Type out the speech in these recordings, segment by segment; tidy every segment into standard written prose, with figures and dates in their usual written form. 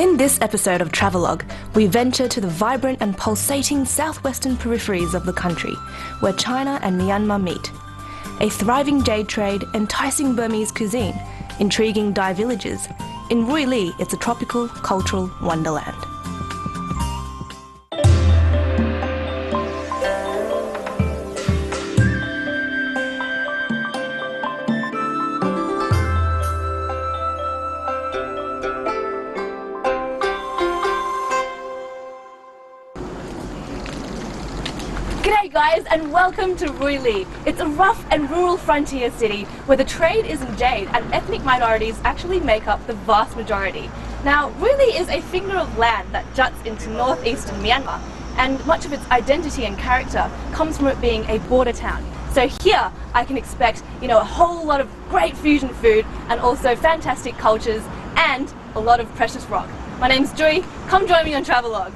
In this episode of Travelogue, we venture to the vibrant and pulsating southwestern peripheries of the country, where China and Myanmar meet. A thriving jade trade, enticing Burmese cuisine, intriguing Dai villages. In Ruili, it's a tropical, cultural wonderland. G'day guys, and welcome to Ruili. It's a rough and rural frontier city where the trade is in jade and ethnic minorities actually make up the vast majority. Now, Ruili is a finger of land that juts into northeastern Myanmar, and much of its identity and character comes from it being a border town. So here I can expect, a whole lot of great fusion food and also fantastic cultures and a lot of precious rock. My name's Joy, come join me on Travelogue.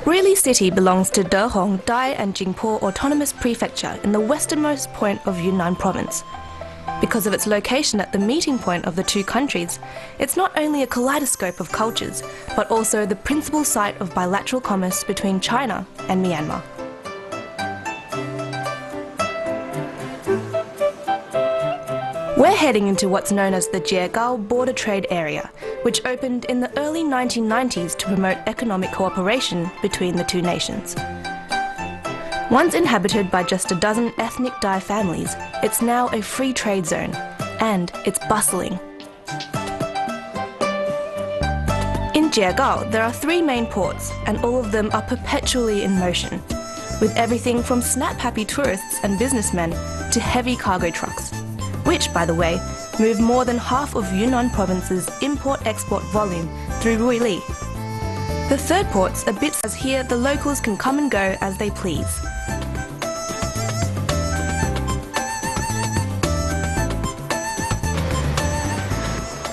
Ruili City belongs to Dehong, Dai and Jingpo Autonomous Prefecture in the westernmost point of Yunnan Province. Because of its location at the meeting point of the two countries, it's not only a kaleidoscope of cultures, but also the principal site of bilateral commerce between China and Myanmar. We're heading into what's known as the Jade border trade area, which opened in the early 1990s to promote economic cooperation between the two nations. Once inhabited by just a dozen ethnic Dai families, it's now a free trade zone, and it's bustling. In Jade, there are three main ports, and all of them are perpetually in motion, with everything from snap-happy tourists and businessmen to heavy cargo trucks, which, by the way, move more than half of Yunnan Province's import-export volume through Ruili. The third port's a bit as here the locals can come and go as they please.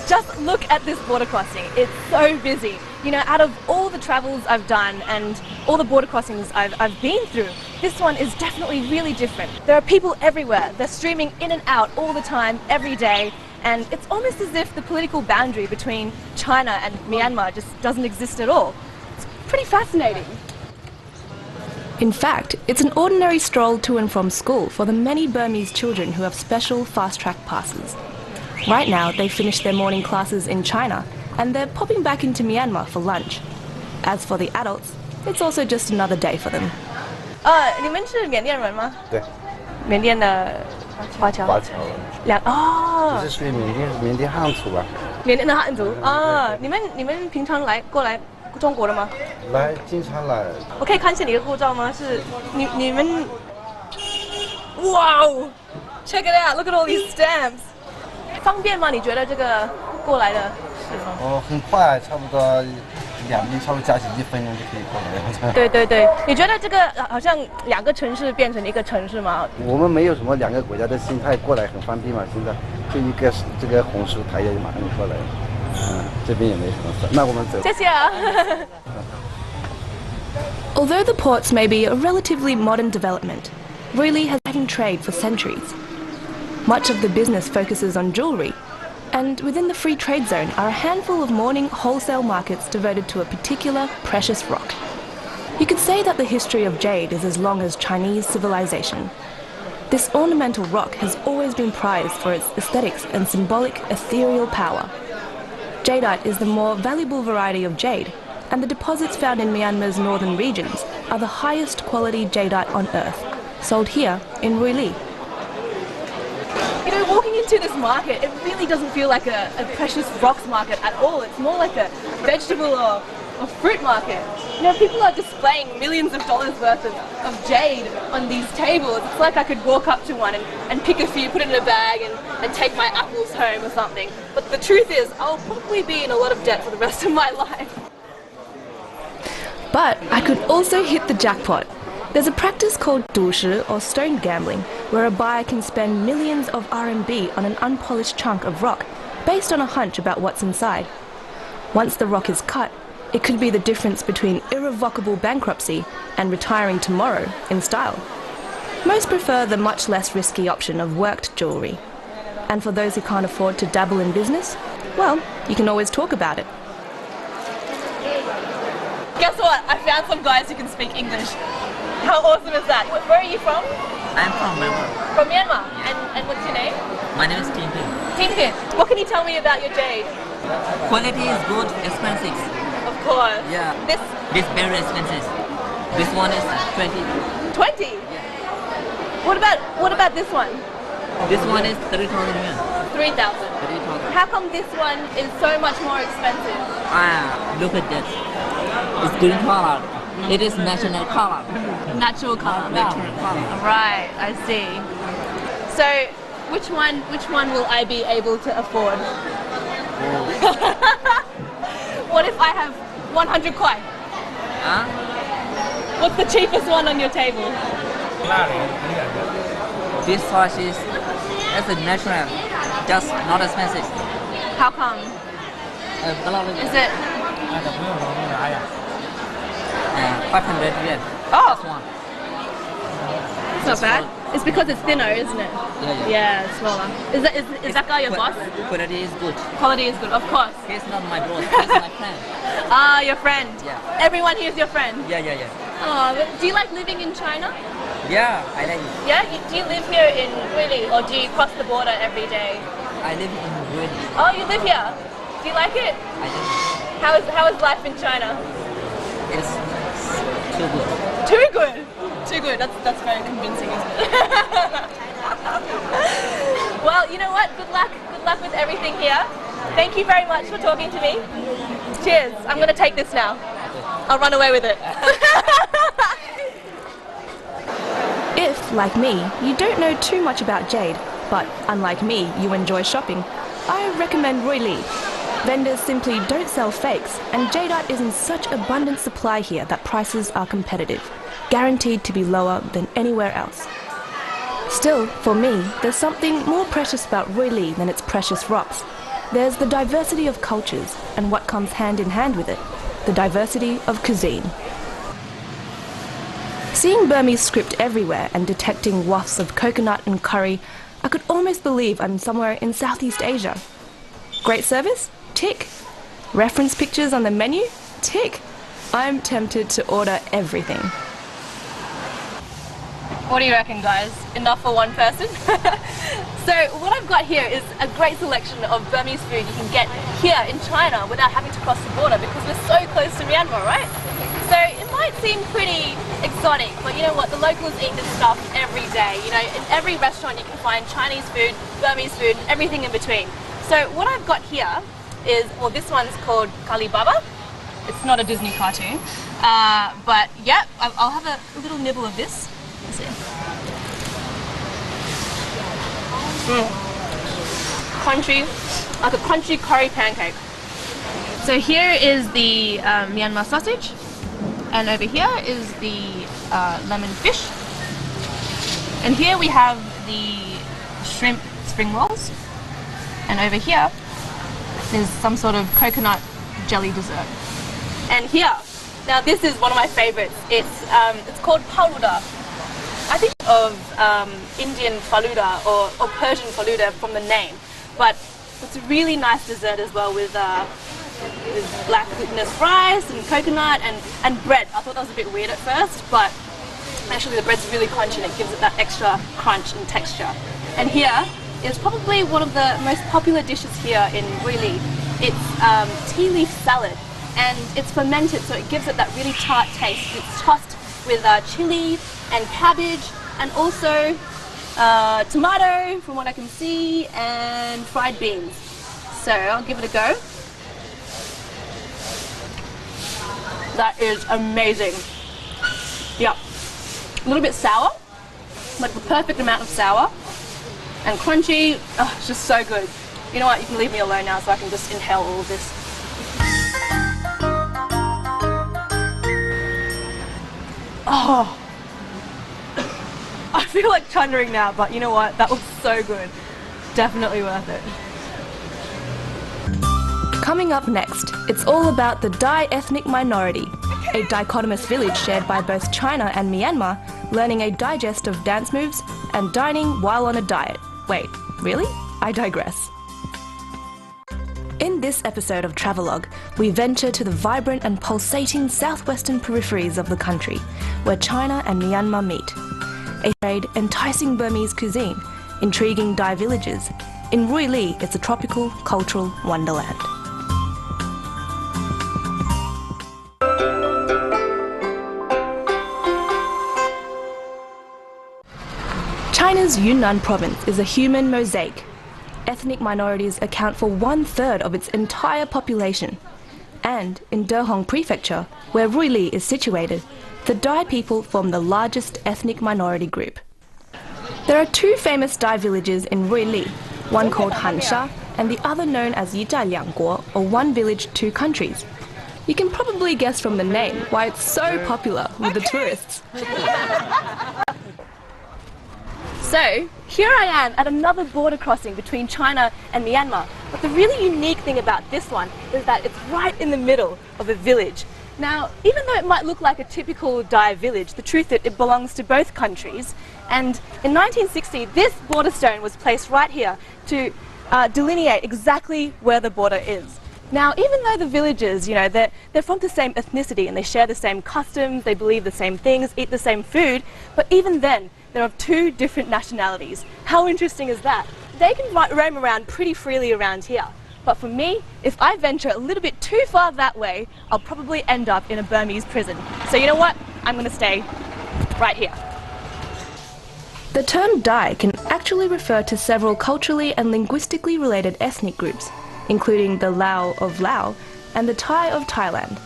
Just look at this border crossing, it's so busy. Out of all the travels I've done and all the border crossings I've been through, this one is definitely really different. There are people everywhere, they're streaming in and out all the time, every day, and it's almost as if the political boundary between China and Myanmar just doesn't exist at all. It's pretty fascinating. In fact, it's an ordinary stroll to and from school for the many Burmese children who have special fast-track passes. Right now, they finish their morning classes in China, and they're popping back into Myanmar for lunch. As for the adults, it's also just another day for them. 你们是缅甸人吗？对。缅甸的华侨。华侨。这是属于缅甸汉族吧？缅甸的汉族啊，你们平常过来中国的吗？来，经常来。我可以看一下你的护照吗？是你们？哇哦 ！Check it out! Look at all these stamps. 方便吗？你觉得这个过来的？很快，差不多两边差不多加起1分钟就可以过来了。对，你觉得这个好像两个城市变成一个城市吗？我们没有什么两个国家的心态，过来很方便嘛。现在就一个这个红树台也马上就过来了。这边也没什么事。那我们走。谢谢啊。Although the ports may be a relatively modern development, Ruili has been trade for centuries. Much of the business focuses on jewellery, and within the free trade zone are a handful of morning wholesale markets devoted to a particular precious rock. You could say that the history of jade is as long as Chinese civilization. This ornamental rock has always been prized for its aesthetics and symbolic ethereal power. Jadeite is the more valuable variety of jade, and the deposits found in Myanmar's northern regions are the highest quality jadeite on earth, sold here in Ruili. Walking into this market, it really doesn't feel like a precious rocks market at all. It's more like a vegetable or fruit market. People are displaying millions of dollars worth of jade on these tables. It's like I could walk up to one and pick a few, put it in a bag and take my apples home or something. But the truth is, I'll probably be in a lot of debt for the rest of my life. But I could also hit the jackpot. There's a practice called 赌石 or stone gambling, where a buyer can spend millions of RMB on an unpolished chunk of rock, based on a hunch about what's inside. Once the rock is cut, it could be the difference between irrevocable bankruptcy and retiring tomorrow in style. Most prefer the much less risky option of worked jewellery. And for those who can't afford to dabble in business, well, you can always talk about it. Guess what? I found some guys who can speak English. How awesome is that? Where are you from? I'm from Myanmar. From Myanmar. And what's your name? My name is Tintin. Tintin. What can you tell me about your jade? Quality is good, expensive. Of course. Yeah. This This very expensive. This one is 20. 20. What about this one? This one is 30,000 yuan. 3,000. 30,000. How come this one is so much more expensive? Look at that. It's green color. It is national color. Natural color. Natural color. Right, I see. So, which one will I be able to afford? What if I have 100 kwai? Huh? What's the cheapest one on your table? This sauce is a natural, just not expensive. How come? Is it? 500 yuan. Oh, This one. it's not bad. It's because it's thinner, isn't it? Yeah. Yeah, it's smaller. Is that guy your boss? Quality is good. Quality is good, of course. He's not my boss. He's my friend. Ah, your friend. Yeah. Everyone here is your friend. Yeah. Oh, do you like living in China? Yeah, I like it. Yeah. Do you live here in Ruili, or do you cross the border every day? I live in Ruili. Oh, you live here. Do you like it? I live. How is life in China? It's too good. Too good. Too good. That's very convincing, isn't it? Well, you know what? Good luck. Good luck with everything here. Thank you very much for talking to me. Cheers. I'm going to take this now. I'll run away with it. If, like me, you don't know too much about jade, but unlike me, you enjoy shopping, I recommend Ruili. Vendors simply don't sell fakes, and jadeite is in such abundant supply here that prices are competitive, guaranteed to be lower than anywhere else. Still, for me, there's something more precious about Ruili than its precious rocks. There's the diversity of cultures, and what comes hand in hand with it, the diversity of cuisine. Seeing Burmese script everywhere and detecting wafts of coconut and curry, I could almost believe I'm somewhere in Southeast Asia. Great service? Tick. Reference pictures on the menu? Tick. I'm tempted to order everything. What do you reckon, guys? Enough for one person? So what I've got here is a great selection of Burmese food you can get here in China without having to cross the border, because we're so close to Myanmar, right? So it might seem pretty exotic, but you know what? The locals eat this stuff every day. You know, in every restaurant you can find Chinese food, Burmese food, everything in between. So what I've got here is, well, this one's called Kalibaba. It's not a Disney cartoon, but yeah, I'll have a little nibble of this. Let's see. Crunchy, like a crunchy curry pancake. So here is the Myanmar sausage, and over here is the lemon fish, and here we have the shrimp spring rolls, and over here there's some sort of coconut jelly dessert. And here, now this is one of my favorites. It's called faluda. I think of Indian faluda or Persian faluda from the name, but it's a really nice dessert as well with black glutinous rice and coconut and bread. I thought that was a bit weird at first, but actually the bread's really crunchy and it gives it that extra crunch and texture. And here is probably one of the most popular dishes here in Ruili. It's tea leaf salad, and it's fermented, so it gives it that really tart taste. It's tossed with chili and cabbage, and also tomato, from what I can see, and fried beans. So I'll give it a go. That is amazing. Yeah, a little bit sour, like the perfect amount of sour, and crunchy. Oh, it's just so good. You know what, you can leave me alone now so I can just inhale all of this. Oh, I feel like thundering now, but you know what, that was so good. Definitely worth it. Coming up next, it's all about the Dai ethnic minority, a dichotomous village shared by both China and Myanmar, learning a digest of dance moves and dining while on a diet. Wait, really? I digress. In this episode of Travelogue, we venture to the vibrant and pulsating southwestern peripheries of the country, where China and Myanmar meet. A trade, enticing Burmese cuisine, intriguing Dai villages. In Ruili, it's a tropical, cultural wonderland. China's Yunnan province is a human mosaic. Ethnic minorities account for 1/3 of its entire population. And in Dehong Prefecture, where Ruili is situated, the Dai people form the largest ethnic minority group. There are two famous Dai villages in Ruili, one called Hansha and the other known as ZHANG, or One Village, Two Countries. You can probably guess from the name why it's so popular with the tourists. So, here I am at another border crossing between China and Myanmar. But the really unique thing about this one is that it's right in the middle of a village. Now, even though it might look like a typical Dai village, the truth is it belongs to both countries. And in 1960, this border stone was placed right here to delineate exactly where the border is. Now, even though the villagers, they're from the same ethnicity and they share the same customs, they believe the same things, eat the same food, but even then, they're of two different nationalities. How interesting is that? They can roam around pretty freely around here. But for me, if I venture a little bit too far that way, I'll probably end up in a Burmese prison. So you know what? I'm going to stay right here. The term Dai can actually refer to several culturally and linguistically related ethnic groups, including the Lao of Laos and the Thai of Thailand.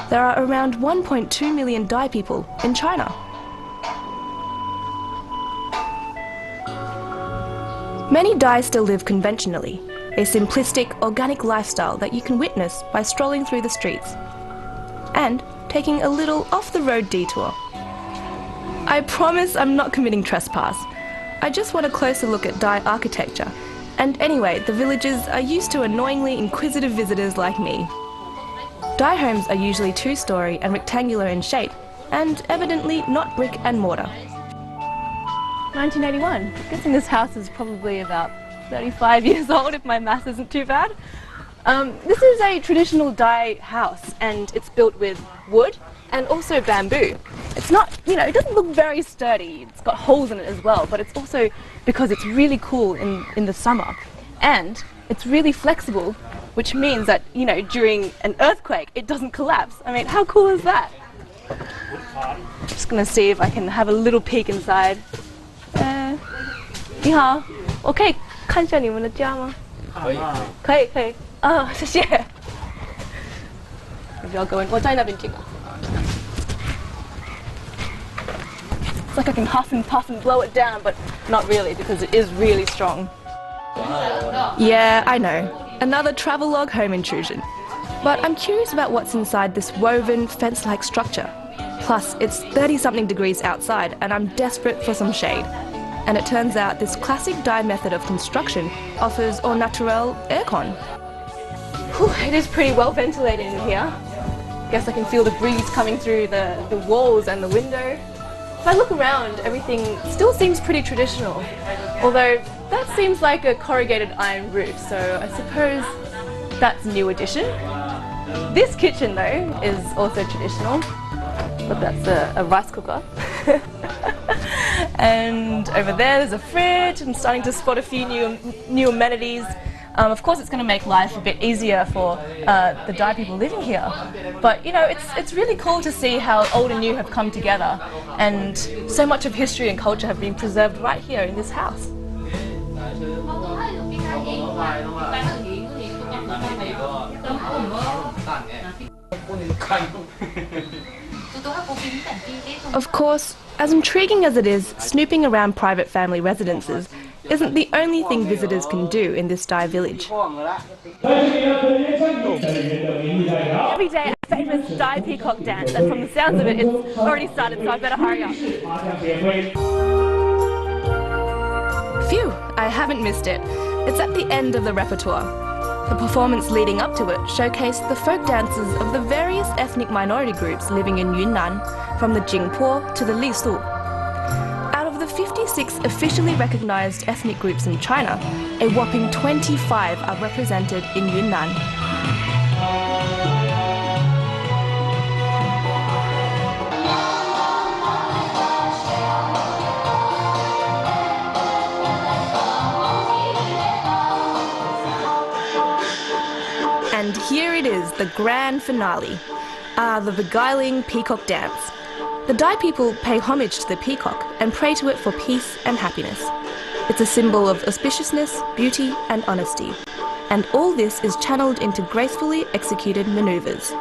There are around 1.2 million Dai people in China. Many Dai still live conventionally, a simplistic, organic lifestyle that you can witness by strolling through the streets and taking a little off-the-road detour. I promise I'm not committing trespass. I just want a closer look at Dai architecture. And anyway, the villagers are used to annoyingly inquisitive visitors like me. Dai homes are usually two-storey and rectangular in shape, and evidently not brick and mortar. 1981. I'm guessing this house is probably about 35 years old if my math isn't too bad. This is a traditional Dai house and it's built with wood and also bamboo. It's not, it doesn't look very sturdy. It's got holes in it as well, but it's also because it's really cool in the summer. And it's really flexible, which means that, during an earthquake, it doesn't collapse. I mean, how cool is that? Just gonna see if I can have a little peek inside. 你好，我可以看一下你们的家吗？可以。谢谢。Maybe I'll go in. 我在那边听。It's like I can huff and puff and blow it down, but not really because it is really strong. Yeah, I know. Another Travelogue home intrusion. But I'm curious about what's inside this woven, fence-like structure. Plus, it's 30-something degrees outside and I'm desperate for some shade. And it turns out this classic Dai method of construction offers au naturel aircon. Whew, it is pretty well ventilated in here. Guess I can feel the breeze coming through the walls and the window. If I look around, everything still seems pretty traditional. Although that seems like a corrugated iron roof, so I suppose that's a new addition. This kitchen though is also traditional, but that's a rice cooker. And over there's a fridge. I'm starting to spot a few new amenities. Of course, it's going to make life a bit easier for the Dai people living here. But it's really cool to see how old and new have come together, and so much of history and culture have been preserved right here in this house. Of course, as intriguing as it is, snooping around private family residences isn't the only thing visitors can do in this Dai village. Every day a famous Dai peacock dance, and from the sounds of it, it's already started, so I better hurry up. Phew, I haven't missed it. It's at the end of the repertoire. The performance leading up to it showcased the folk dances of the various ethnic minority groups living in Yunnan, from the Jingpo to the Lisu. Out of the 50 36 officially recognized ethnic groups in China, a whopping 25 are represented in Yunnan. And here it is, the grand finale, the beguiling peacock dance. The Dai people pay homage to the peacock and pray to it for peace and happiness. It's a symbol of auspiciousness, beauty and honesty. And all this is channeled into gracefully executed maneuvers.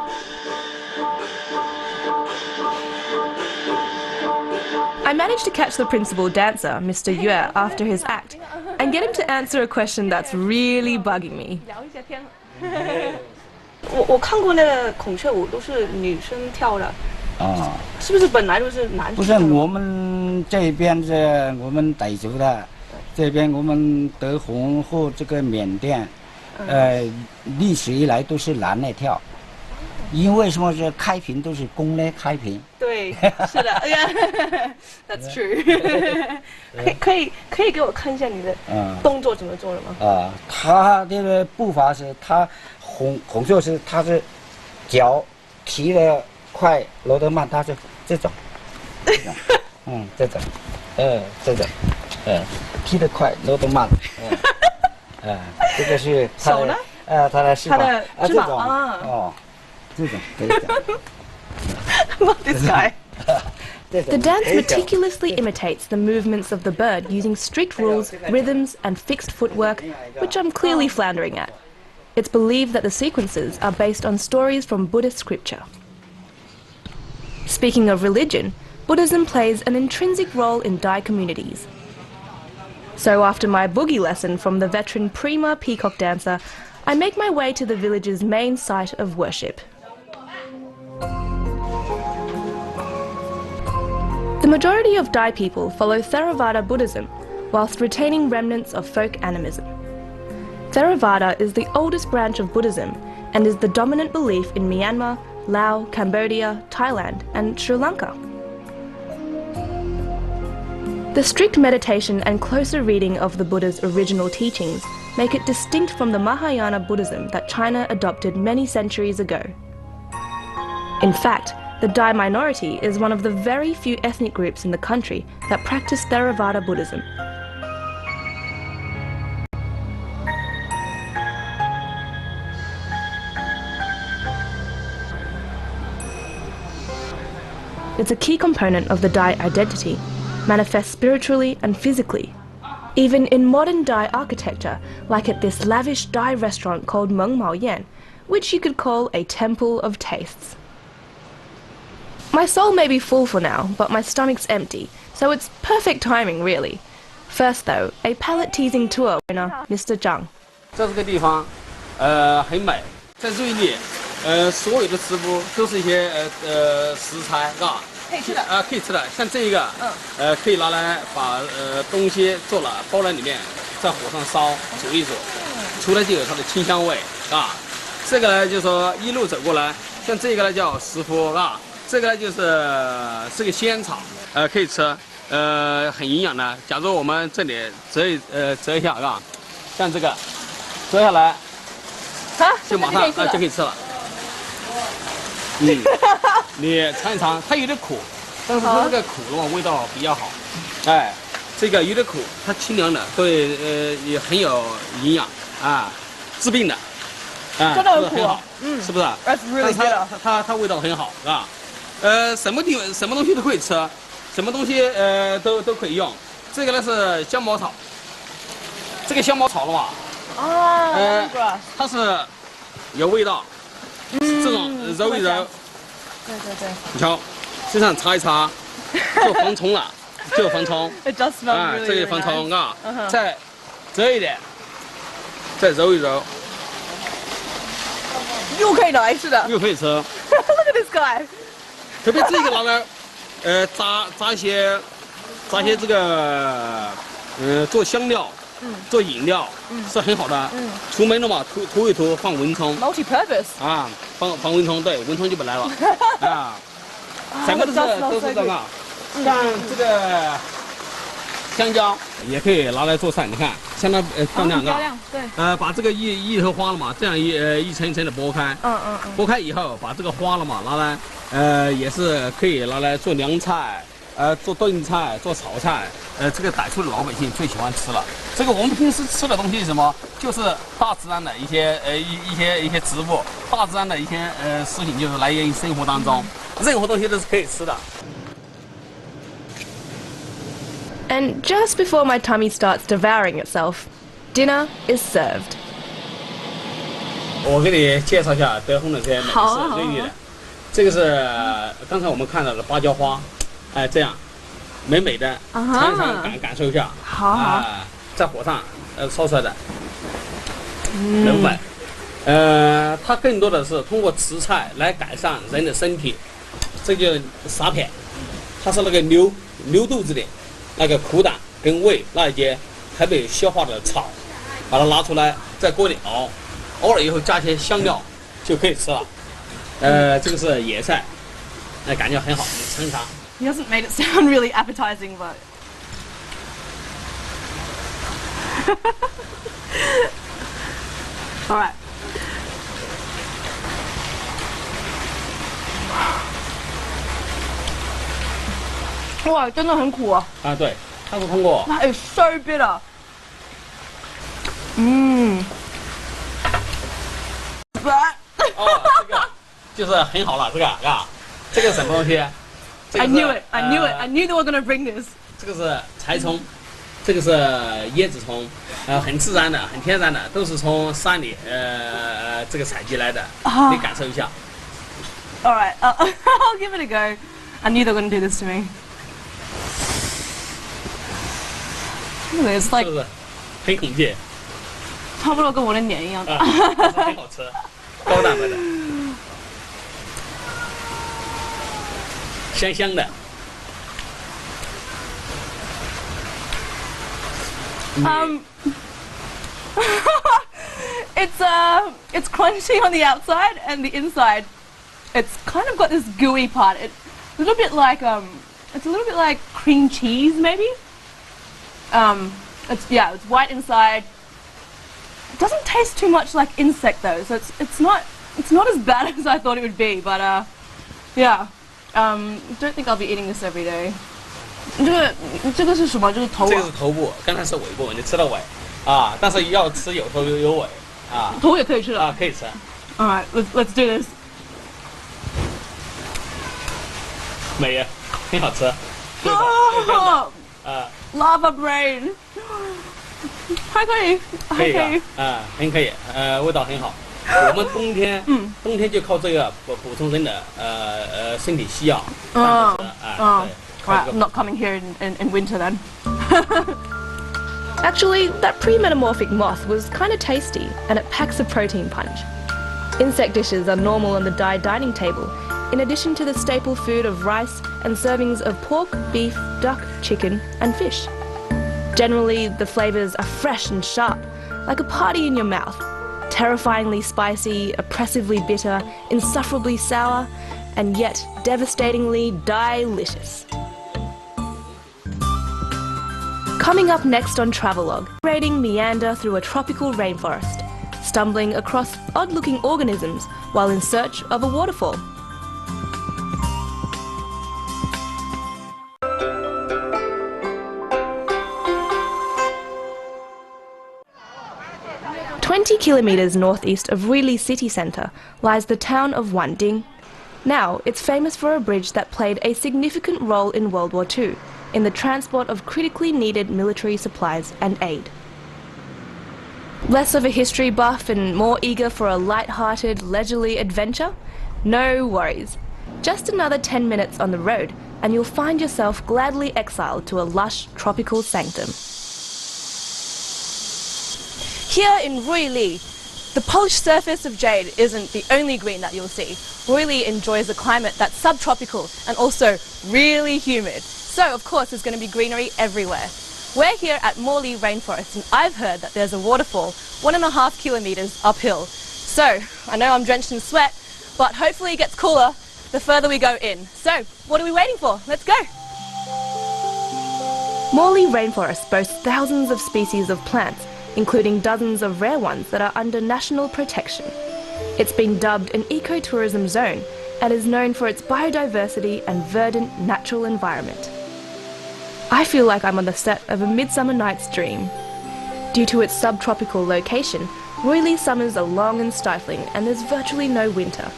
I managed to catch the principal dancer, Mr. Yue, after his act, and get him to answer a question that's really bugging me. 我看过那个孔雀舞都是女生跳的，是不是本来就是男生？不是我们这边是我们傣族的，这边我们德宏和这个缅甸，历史以来都是男的跳，因为什么是开屏都是公的开屏。对，是的，That's true 可以给我看一下你的动作怎么做的吗？他这个步伐是他孔雀是他是脚提的快，落得慢，他是这种，这种，这种，踢得快，落得慢，这个是手呢？他的翅膀，这种这种可以讲。This guy. The dance meticulously imitates the movements of the bird using strict rules, rhythms, and fixed footwork, which I'm clearly floundering at. It's believed that the sequences are based on stories from Buddhist scripture. Speaking of religion, Buddhism plays an intrinsic role in Dai communities. So after my boogie lesson from the veteran prima peacock dancer, I make my way to the village's main site of worship. The majority of Dai people follow Theravada Buddhism, whilst retaining remnants of folk animism. Theravada is the oldest branch of Buddhism and is the dominant belief in Myanmar, Laos, Cambodia, Thailand, and Sri Lanka. The strict meditation and closer reading of the Buddha's original teachings make it distinct from the Mahayana Buddhism that China adopted many centuries ago. In fact, the Dai minority is one of the very few ethnic groups in the country that practice Theravada Buddhism. It's a key component of the Dai identity, manifests spiritually and physically, even in modern Dai architecture, like at this lavish Dai restaurant called Meng Mao Yan, which you could call a temple of tastes. My soul may be full for now, but my stomach's empty, so it's perfect timing, really. First though, a palate-teasing tour winner, Mr. ZHANG. 这个地方，很美，在瑞丽，所有的食物都是一些食材，可以吃的可以吃的，像这个，可以拿来把东西做了包在里面，在火上烧煮一煮，出来就有它的清香味，这个呢就是说一路走过来，像这个呢叫石斛，这个呢是个仙草，可以吃，很营养的。假如我们这里折一下，像这个折下来，就马上就可以吃了。你尝一尝，它有点苦，但是它这个苦的话味道比较好。这个有点苦，它清凉的，对，也很有营养治病的，真的很苦，是不是？但是它味道很好，什么东西都可以吃，什么东西都可以用。这个呢是香茅草，这个香茅草的话，它是有味道，这种揉一揉，对，你瞧，身上擦一擦，就防虫了，就防虫。It does smell really, 这个防虫再折一点，再揉一揉，又可以拿来吃的，又可以吃。Look at this guy。特别这个拿来，炸一些这个，做香料，做饮料，是很好的。出门了嘛，涂一涂，放蚊虫。Multi-purpose。放蚊虫，对，蚊虫就不来了。整个都是这个，像这个香蕉也可以拿来做菜，你看相当漂亮，漂亮，对。把这个一头花了嘛，这样一层一层的剥开，剥开以后，把这个花了嘛拿来，也是可以拿来做凉菜，做炖菜，做炒菜，这个傣族的老百姓最喜欢吃了。这个我们平时吃的东西是什么？就是大自然的一些植物，大自然的一些食品，就是来源于生活当中，任何东西都是可以吃的。 And just before my tummy starts devouring itself, dinner is served. 我给你介绍一下德宏的这些美食瑞丽的，这个是刚才我们看到的芭蕉花，这样美美的，尝一尝感受一下。好，在火上烧出来的人粉，它更多的是通过吃菜来改善人的身体。这就沙片，它是那个牛肚子的。 那个苦胆跟胃那一节还没有消化的草，把它拿出来，在锅里熬了以后加些香料就可以吃了。这个是野菜，感觉很好，你尝一尝。He hasn't made it sound really appetizing, but. All right. 哇，真的很苦啊！对，它是通过。That is so bitter. 这个就是很好了，这个啊，这个什么东西？I knew it. I knew it. I knew they were gonna bring this. 这个是柴葱，这个是椰子葱，很自然的，很天然的，都是从山里这个采集来的，你感受一下。All right, I'll give it a go. I knew they were gonna do this to me. It's like 是不是很恐惧？差不多跟我的脸一样。很好吃，高蛋白的，香香的。It's crunchy on the outside and the inside. It's kind of got this gooey part. It's a little bit like cream cheese maybe. It's white inside. It doesn't taste too much like insect though, so it's not as bad as I thought it would be. But don't think I'll be eating this every day. 这个是什么？就是头。这个是头部，刚才是尾部，你吃了尾啊，但是要吃有头有尾啊。头也可以吃啊，可以吃。All right, let's do this. 美呀，很好吃。Lava brain， 还可以，很可以，味道很好。我们冬天就靠这个补充人的身体需要。Right, I'm not coming here in winter then. Actually, that pre-metamorphic moth was kind of tasty, and it packs a protein punch. Insect dishes are normal on the Thai dining table, in addition to the staple food of rice and servings of pork, beef, duck, chicken, and fish. Generally, the flavors are fresh and sharp, like a party in your mouth. Terrifyingly spicy, oppressively bitter, insufferably sour, and yet devastatingly delicious. Coming up next on Travelogue, raiding meander through a tropical rainforest, stumbling across odd-looking organisms while in search of a waterfall. "20 kilometers northeast of Ruili city centre lies the town of Wanding. Now, it's famous for a bridge that played a significant role in World War II in the transport of critically needed military supplies and aid. Less of a history buff and more eager for a light-hearted, leisurely adventure? No worries. Just another 10 minutes on the road and you'll find yourself gladly exiled to a lush tropical sanctum. Here in Ruili, the polished surface of Jade isn't the only green that you'll see. Ruili enjoys a climate that's subtropical and also really humid. So, of course, there's going to be greenery everywhere. We're here at Moli Rainforest, and I've heard that there's a waterfall 1.5 kilometers uphill. So, I know I'm drenched in sweat, but hopefully it gets cooler the further we go in. So, what are we waiting for? Let's go! Moli Rainforest boasts thousands of species of plants, including dozens of rare ones that are under national protection. It's been dubbed an ecotourism zone and is known for its biodiversity and verdant natural environment. I feel like I'm on the set of A Midsummer Night's Dream. Due to its subtropical location, Ruili's summers are long and stifling and there's virtually no winter.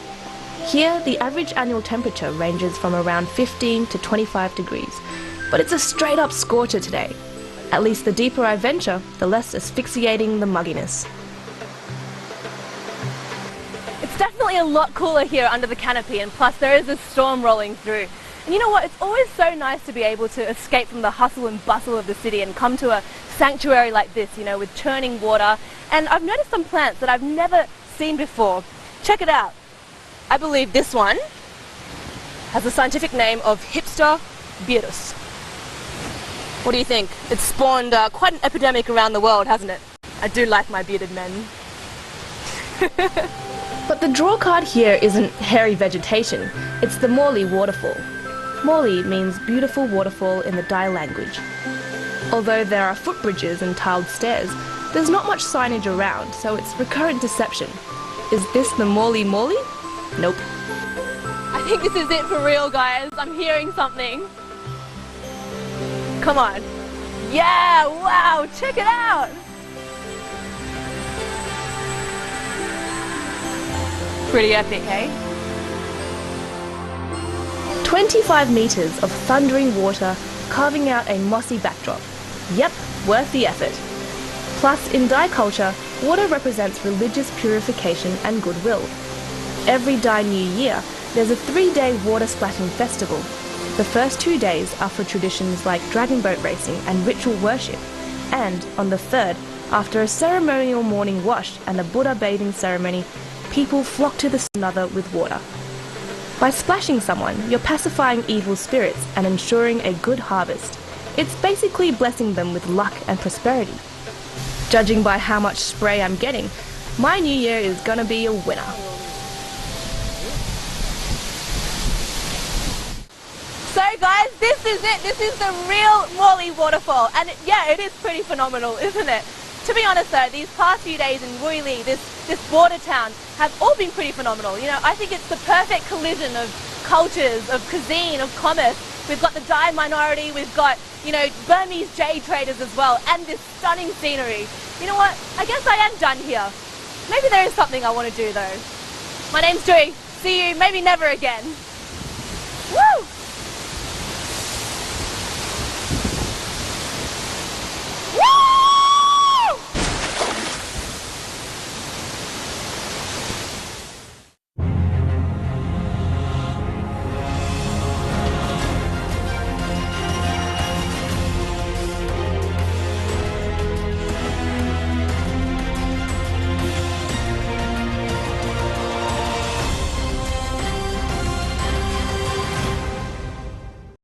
Here, the average annual temperature ranges from around 15 to 25 degrees, but it's a straight-up scorcher today. At least the deeper I venture, the less asphyxiating the mugginess. It's definitely a lot cooler here under the canopy, and plus there is a storm rolling through. And you know what, it's always so nice to be able to escape from the hustle and bustle of the city and come to a sanctuary like this, you know, with churning water. And I've noticed some plants that I've never seen before. Check it out. I believe this one has the scientific name of Hipster virus. What do you think? It's spawned quite an epidemic around the world, hasn't it? I do like my bearded men. But the draw card here isn't hairy vegetation, it's the Moli waterfall. Moli means beautiful waterfall in the Dai language. Although there are footbridges and tiled stairs, there's not much signage around, so it's recurrent deception. Is this the Moli Moli? Nope. I think this is it for real, guys. I'm hearing something. Come on. Yeah, wow, check it out. Pretty epic, eh? 25 meters of thundering water carving out a mossy backdrop. Yep, worth the effort. Plus, in Dai culture, water represents religious purification and goodwill. Every Dai New Year, there's a 3-day water splashing festival. The first 2 days are for traditions like dragon boat racing and ritual worship. And on the third, after a ceremonial morning wash and a Buddha bathing ceremony, people flock to the another with water. By splashing someone, you're pacifying evil spirits and ensuring a good harvest. It's basically blessing them with luck and prosperity. Judging by how much spray I'm getting, my New Year is gonna be a winner. So guys, this is it. This is the real Moli waterfall. And yeah, it is pretty phenomenal, isn't it? To be honest though, these past few days in Ruili, this border town, have all been pretty phenomenal. You know, I think it's the perfect collision of cultures, of cuisine, of commerce. We've got the Dai minority, we've got, you know, Burmese Jade traders as well, and this stunning scenery. You know what? I guess I am done here. Maybe there is something I want to do though. My name's Joy. See you maybe never again. Woo!